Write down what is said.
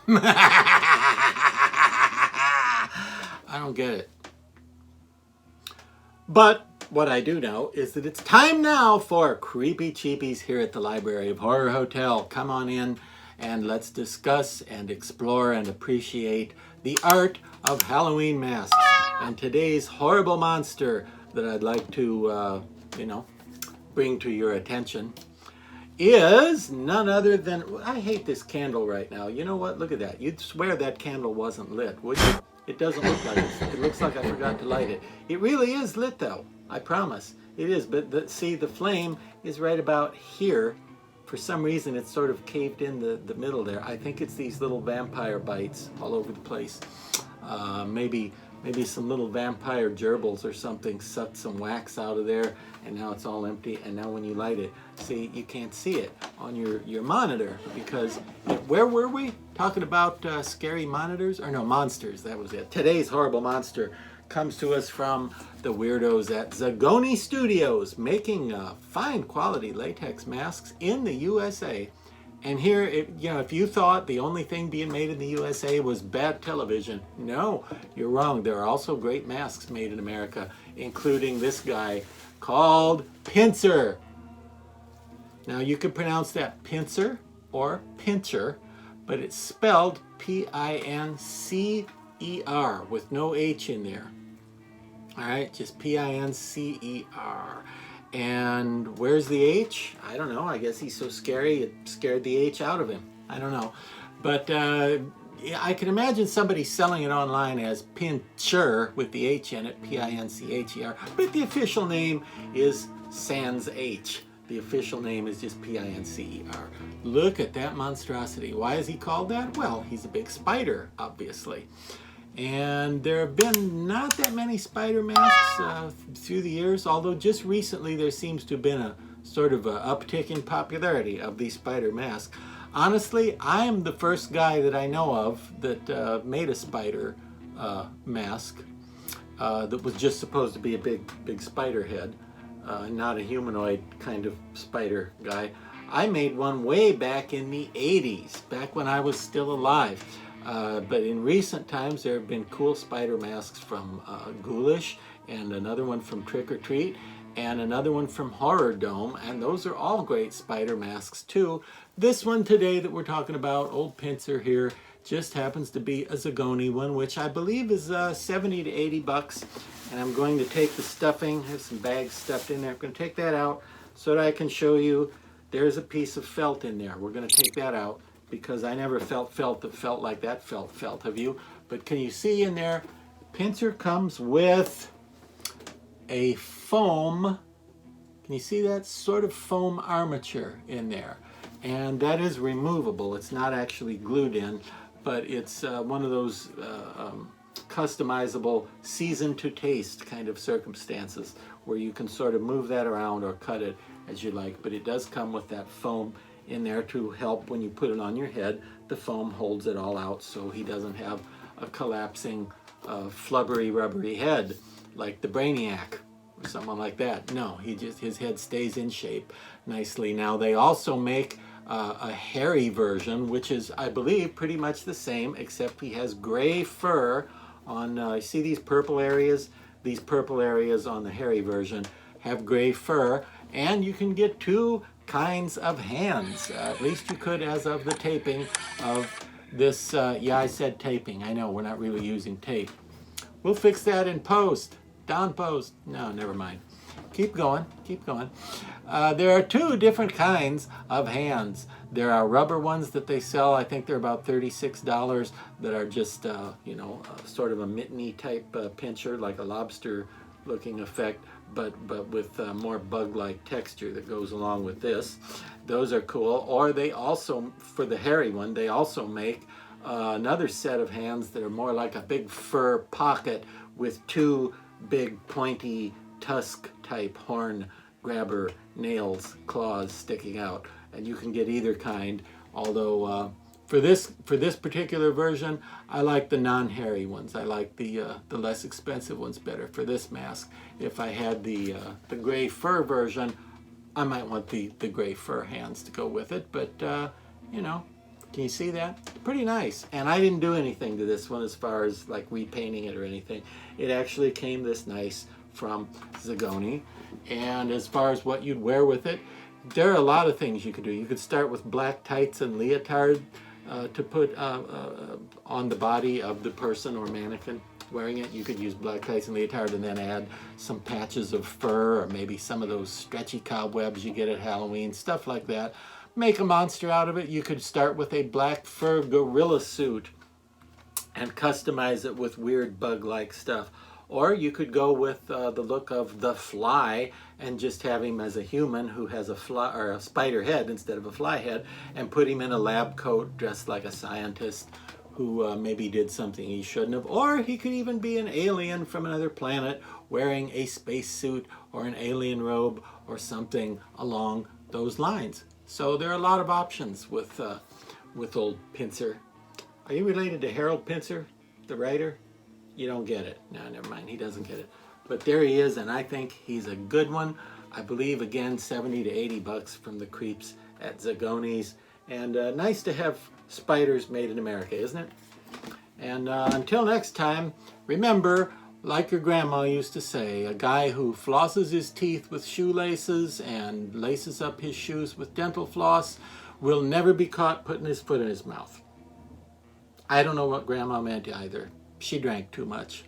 I don't get it. But what I do know is that it's time now for Creepy Cheapies here at the Library of Horror Hotel. Come on in and let's discuss and explore and appreciate the art of Halloween masks. And today's horrible monster that I'd like to, bring to your attention is none other than, I hate this candle right now. You know what? Look at that. You'd swear that candle wasn't lit, would you? It doesn't look like it. It looks like I forgot to light it. It really is lit though. I promise. It is, but see, the flame is right about here. For some reason, it's sort of caved in the middle there. I think it's these little vampire bites all over the place. Maybe some little vampire gerbils or something sucked some wax out of there, and now it's all empty. And now when you light it, see, you can't see it on your monitor because where were we talking about scary monitors? Or no, monsters. That was it. Today's horrible monster comes to us from the weirdos at Zagone Studios, making fine quality latex masks in the USA. And here, if you thought the only thing being made in the USA was bad television, no, you're wrong. There are also great masks made in America, including this guy called Pincer. Now, you can pronounce that Pincer or Pincher, but it's spelled P-I-N-C-E-R with no H in there. All right, just P-I-N-C-E-R. And where's the H? I don't know. I guess he's so scary it scared the H out of him. I don't know. But I can imagine somebody selling it online as Pincher with the H in it, P-I-N-C-H-E-R. But the official name is sans H. The official name is just P-I-N-C-E-R. Look at that monstrosity. Why is he called that? Well, he's a big spider, obviously. And there have been not that many spider masks through the years, although just recently there seems to have been a sort of a uptick in popularity of these spider masks. Honestly, I am the first guy that I know of that made a spider mask that was just supposed to be a big spider head, not a humanoid kind of spider guy. I made one way back in the 80s, back when I was still alive. But in recent times, there have been cool spider masks from Ghoulish, and another one from Trick or Treat, and another one from Horror Dome, and those are all great spider masks too. This one today that we're talking about, old Pincer here, just happens to be a Zagone one, which I believe is 70 to 80 bucks. And I'm going to take the stuffing, I have some bags stuffed in there. I'm going to take that out so that I can show you there's a piece of felt in there. We're going to take that out, because I never felt felt that felt like that felt, have you? But can you see in there, Pincer comes with a foam, can you see that sort of foam armature in there? And that is removable. It's not actually glued in, but it's one of those customizable season to taste kind of circumstances where you can sort of move that around or cut it as you like. But it does come with that foam in there to help when you put it on your head. The foam holds it all out so he doesn't have a collapsing flubbery rubbery head like the Brainiac or someone like that. No, his head stays in shape nicely. Now they also make a hairy version, which is, I believe, pretty much the same, except he has gray fur on, see these purple areas? These purple areas on the hairy version have gray fur, and you can get two kinds of hands. At least you could as of the taping of this. Yeah, I said taping. I know, we're not really using tape. We'll fix that in post. Down post. No, never mind. Keep going. Keep going. There are two different kinds of hands. There are rubber ones that they sell. I think they're about $36 that are just, sort of a mitteny type pincher, like a lobster looking effect, but with more bug-like texture that goes along with this. Those are cool. Or they also, for the hairy one, they also make another set of hands that are more like a big fur pocket with two big pointy tusk type horn grabber nails, claws sticking out. And you can get either kind, although for this particular version, I like the non-hairy ones. I like the less expensive ones better for this mask. If I had the gray fur version, I might want the gray fur hands to go with it. But Can you see that? Pretty nice. And I didn't do anything to this one as far as like repainting it or anything. It actually came this nice from Zagone. And as far as what you'd wear with it, there are a lot of things you could do. You could start with black tights and leotard to put on the body of the person or mannequin wearing it. You could use black tights and leotard and then add some patches of fur or maybe some of those stretchy cobwebs you get at Halloween, stuff like that. Make a monster out of it. You could start with a black fur gorilla suit and customize it with weird bug-like stuff. Or you could go with the look of the Fly and just have him as a human who has a fly or a spider head instead of a fly head, and put him in a lab coat dressed like a scientist who maybe did something he shouldn't have. Or he could even be an alien from another planet wearing a spacesuit or an alien robe or something along those lines. So there are a lot of options with old Pincer. Are you related to Harold Pincer, the writer? You don't get it. No, never mind. He doesn't get it. But there he is, and I think he's a good one. I believe, again, 70 to 80 bucks from the creeps at Zagone's. And nice to have spiders made in America, isn't it? And until next time, remember, like your grandma used to say, a guy who flosses his teeth with shoelaces and laces up his shoes with dental floss will never be caught putting his foot in his mouth. I don't know what grandma meant either. She drank too much.